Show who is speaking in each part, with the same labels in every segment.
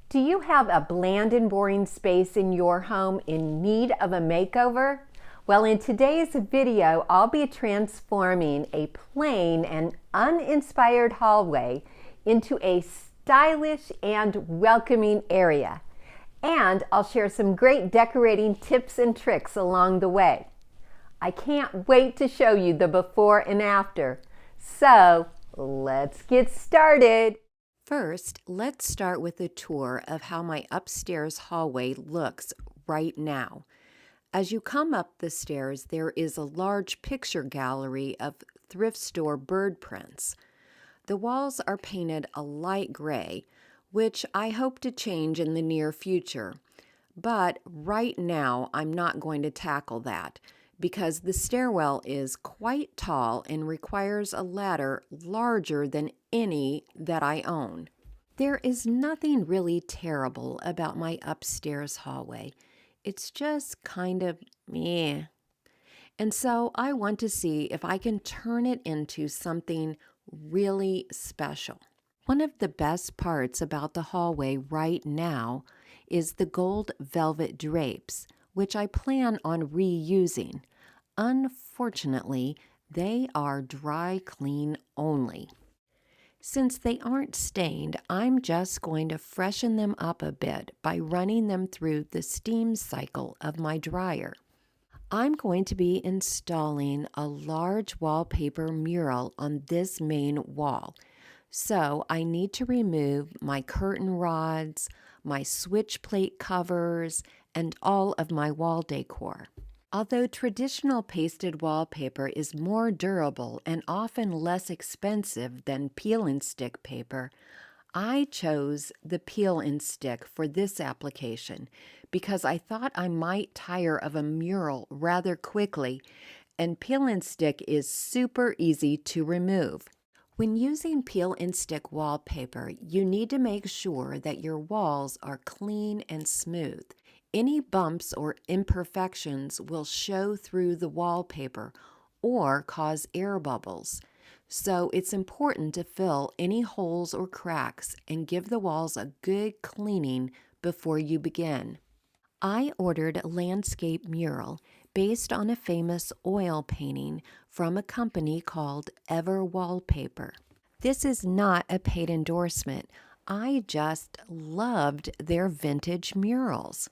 Speaker 1: Do you have a bland and boring space in your home in need of a makeover? Well, in today's video, I'll be transforming a plain and uninspired hallway into a stylish and welcoming area. And I'll share some great decorating tips and tricks along the way. I can't wait to show you the before and after. So let's get started. First, let's start with a tour of how my upstairs hallway looks right now. As you come up the stairs, there is a large picture gallery of thrift store bird prints. The walls are painted a light gray, which I hope to change in the near future. But right now, I'm not going to tackle that because the stairwell is quite tall and requires a ladder larger than any that I own. There is nothing really terrible about my upstairs hallway. It's just kind of meh. And so I want to see if I can turn it into something really special. One of the best parts about the hallway right now is the gold velvet drapes, which I plan on reusing. Unfortunately, they are dry clean only. Since they aren't stained, I'm just going to freshen them up a bit by running them through the steam cycle of my dryer. I'm going to be installing a large wallpaper mural on this main wall. So I need to remove my curtain rods, my switch plate covers, and all of my wall decor. Although traditional pasted wallpaper is more durable and often less expensive than peel and stick paper, I chose the peel and stick for this application because I thought I might tire of a mural rather quickly, and peel and stick is super easy to remove. When using peel and stick wallpaper, you need to make sure that your walls are clean and smooth. Any bumps or imperfections will show through the wallpaper or cause air bubbles. So it's important to fill any holes or cracks and give the walls a good cleaning before you begin. I ordered a landscape mural based on a famous oil painting from a company called Wallpaper. This is not a paid endorsement. I just loved their vintage murals.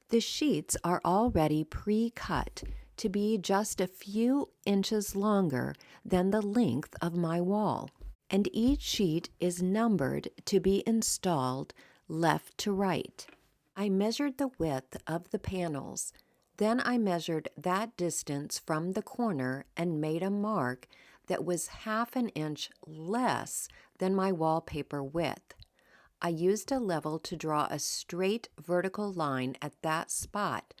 Speaker 1: The sheets are already pre-cut to be just a few inches longer than the length of my wall, and each sheet is numbered to be installed left to right. I measured the width of the panels, then I measured that distance from the corner and made a mark that was half an inch less than my wallpaper width. I used a level to draw a straight vertical line at that spot,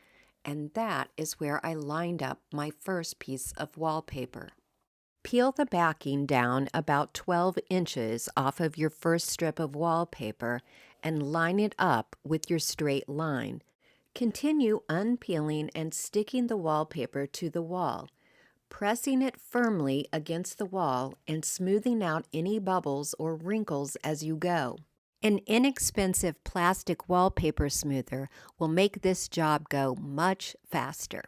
Speaker 1: and that is where I lined up my first piece of wallpaper. Peel the backing down about 12 inches off of your first strip of wallpaper and line it up with your straight line. Continue unpeeling and sticking the wallpaper to the wall, pressing it firmly against the wall and smoothing out any bubbles or wrinkles as you go. An inexpensive plastic wallpaper smoother will make this job go much faster.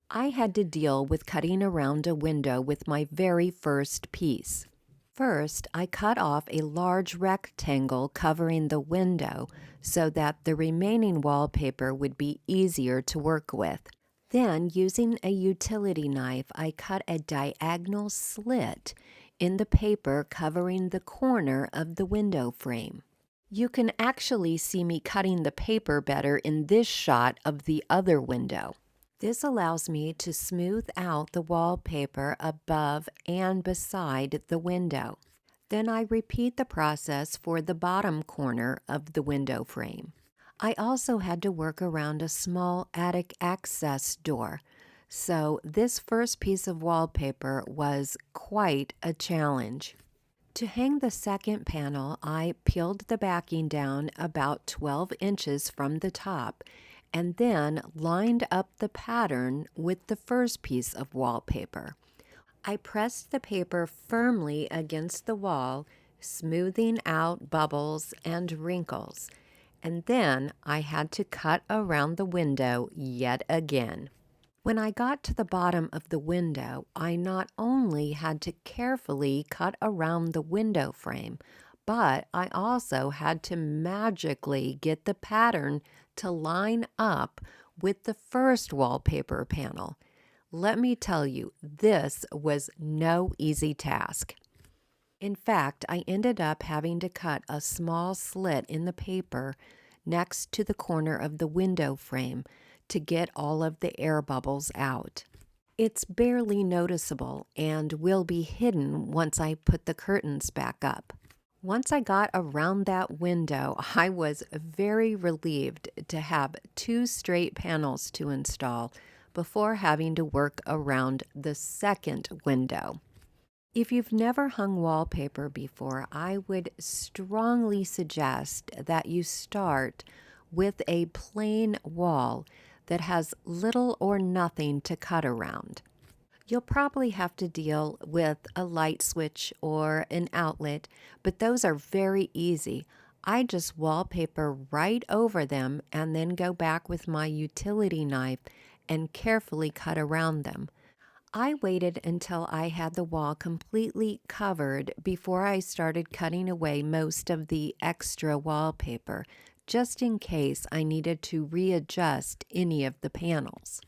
Speaker 1: I had to deal with cutting around a window with my very first piece. First, I cut off a large rectangle covering the window so that the remaining wallpaper would be easier to work with. Then, using a utility knife, I cut a diagonal slit in the paper covering the corner of the window frame. You can actually see me cutting the paper better in this shot of the other window. This allows me to smooth out the wallpaper above and beside the window. Then I repeat the process for the bottom corner of the window frame. I also had to work around a small attic access door, so this first piece of wallpaper was quite a challenge. To hang the second panel, I peeled the backing down about 12 inches from the top and then lined up the pattern with the first piece of wallpaper. I pressed the paper firmly against the wall, smoothing out bubbles and wrinkles, And then I had to cut around the window yet again. When I got to the bottom of the window, I not only had to carefully cut around the window frame, but I also had to magically get the pattern to line up with the first wallpaper panel. Let me tell you, this was no easy task. In fact, I ended up having to cut a small slit in the paper next to the corner of the window frame to get all of the air bubbles out. It's barely noticeable and will be hidden once I put the curtains back up. Once I got around that window, I was very relieved to have 2 straight panels to install before having to work around the second window. If you've never hung wallpaper before, I would strongly suggest that you start with a plain wall that has little or nothing to cut around. You'll probably have to deal with a light switch or an outlet, but those are very easy. I just wallpaper right over them and then go back with my utility knife and carefully cut around them. I waited until I had the wall completely covered before I started cutting away most of the extra wallpaper, just in case I needed to readjust any of the panels.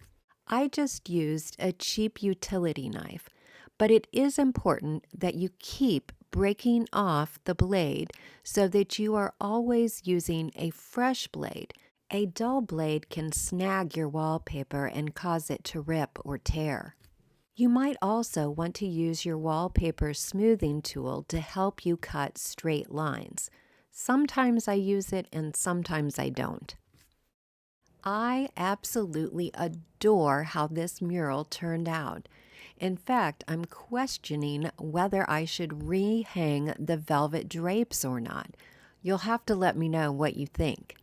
Speaker 1: I just used a cheap utility knife, but it is important that you keep breaking off the blade so that you are always using a fresh blade. A dull blade can snag your wallpaper and cause it to rip or tear. You might also want to use your wallpaper smoothing tool to help you cut straight lines. Sometimes I use it and sometimes I don't. I absolutely adore how this mural turned out. In fact, I'm questioning whether I should rehang the velvet drapes or not. You'll have to let me know what you think.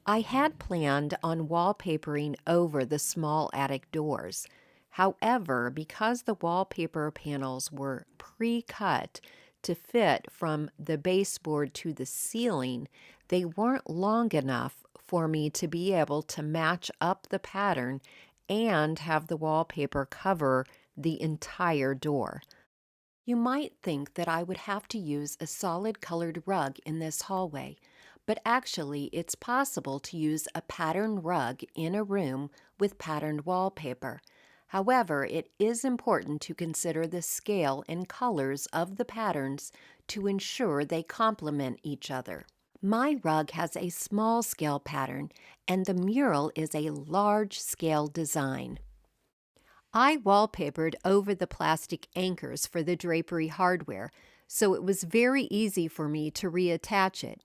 Speaker 1: I had planned on wallpapering over the small attic doors. However, because the wallpaper panels were pre-cut to fit from the baseboard to the ceiling, they weren't long enough for me to be able to match up the pattern and have the wallpaper cover the entire door. You might think that I would have to use a solid colored rug in this hallway, but actually it's possible to use a patterned rug in a room with patterned wallpaper. However, it is important to consider the scale and colors of the patterns to ensure they complement each other. My rug has a small scale pattern and the mural is a large scale design. I wallpapered over the plastic anchors for the drapery hardware, so it was very easy for me to reattach it.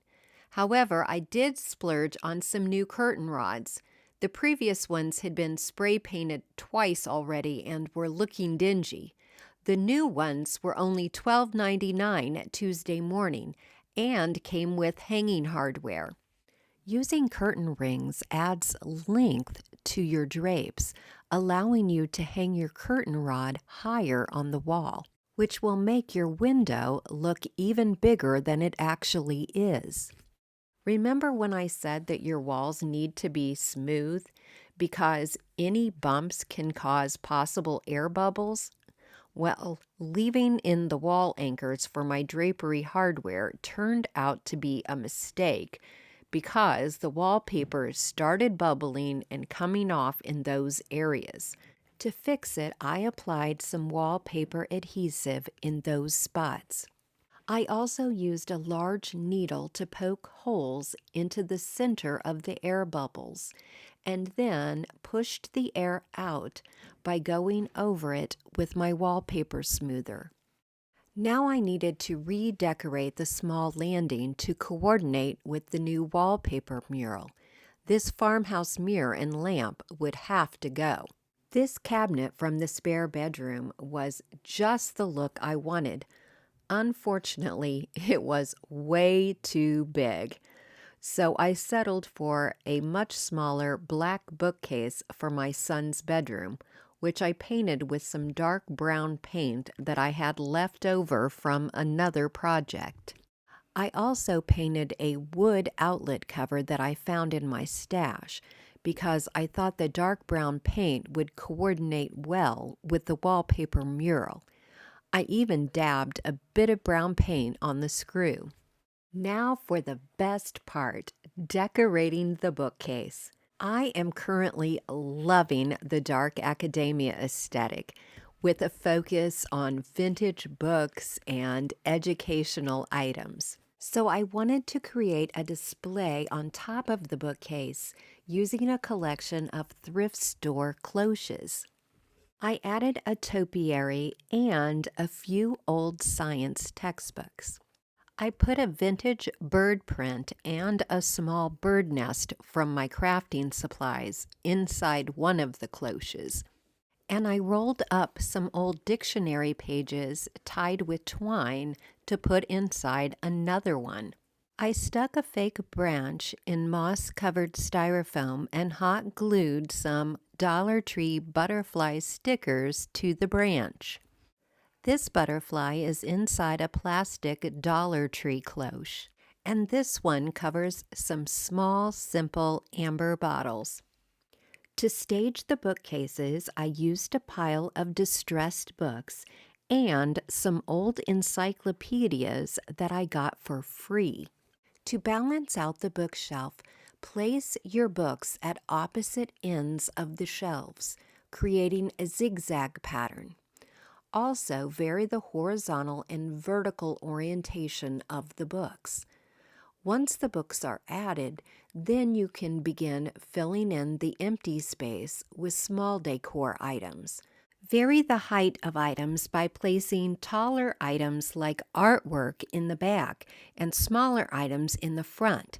Speaker 1: However, I did splurge on some new curtain rods. The previous ones had been spray painted twice already and were looking dingy. The new ones were only $12.99 at Tuesday morning and came with hanging hardware. Using curtain rings adds length to your drapes, allowing you to hang your curtain rod higher on the wall, which will make your window look even bigger than it actually is. Remember when I said that your walls need to be smooth because any bumps can cause possible air bubbles? Well, leaving in the wall anchors for my drapery hardware turned out to be a mistake because the wallpaper started bubbling and coming off in those areas. To fix it, I applied some wallpaper adhesive in those spots. I also used a large needle to poke holes into the center of the air bubbles and then pushed the air out by going over it with my wallpaper smoother. Now I needed to redecorate the small landing to coordinate with the new wallpaper mural. This farmhouse mirror and lamp would have to go. This cabinet from the spare bedroom was just the look I wanted. Unfortunately, it was way too big. So I settled for a much smaller black bookcase for my son's bedroom, which I painted with some dark brown paint that I had left over from another project. I also painted a wood outlet cover that I found in my stash because I thought the dark brown paint would coordinate well with the wallpaper mural. I even dabbed a bit of brown paint on the screw. Now for the best part, decorating the bookcase. I am currently loving the dark academia aesthetic with a focus on vintage books and educational items. So I wanted to create a display on top of the bookcase using a collection of thrift store cloches. I added a topiary and a few old science textbooks. I put a vintage bird print and a small bird nest from my crafting supplies inside one of the cloches. And I rolled up some old dictionary pages tied with twine to put inside another one. I stuck a fake branch in moss-covered styrofoam and hot glued some Dollar Tree butterfly stickers to the branch. This butterfly is inside a plastic Dollar Tree cloche, and this one covers some small, simple amber bottles. To stage the bookcases, I used a pile of distressed books and some old encyclopedias that I got for free. To balance out the bookshelf, place your books at opposite ends of the shelves, creating a zigzag pattern. Also, vary the horizontal and vertical orientation of the books. Once the books are added, then you can begin filling in the empty space with small decor items. Vary the height of items by placing taller items like artwork in the back and smaller items in the front.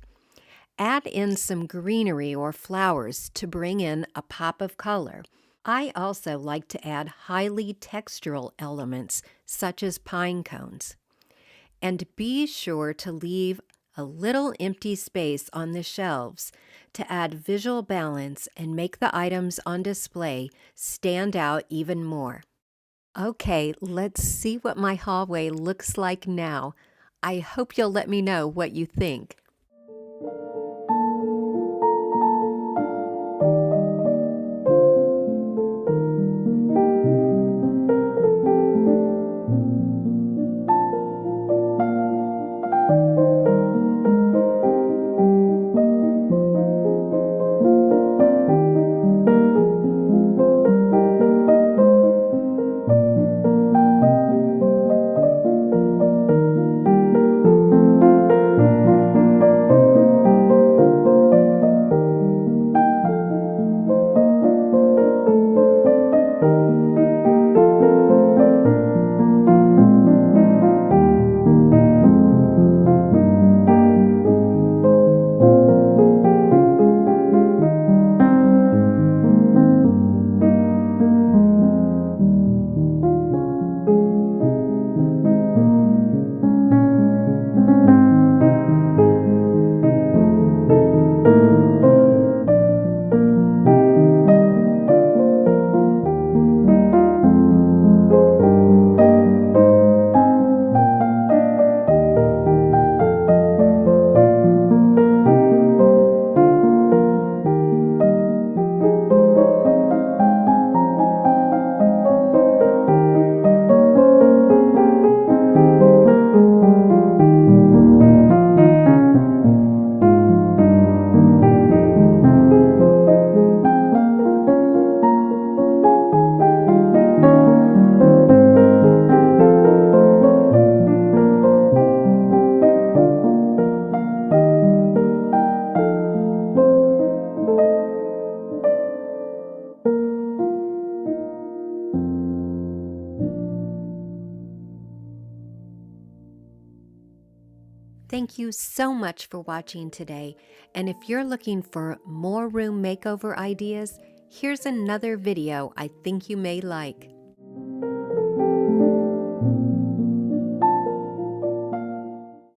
Speaker 1: Add in some greenery or flowers to bring in a pop of color. I also like to add highly textural elements such as pine cones. And be sure to leave a little empty space on the shelves to add visual balance and make the items on display stand out even more. Okay, let's see what my hallway looks like now. I hope you'll let me know what you think. Thank you so much for watching today, and if you're looking for more room makeover ideas, here's another video I think you may like.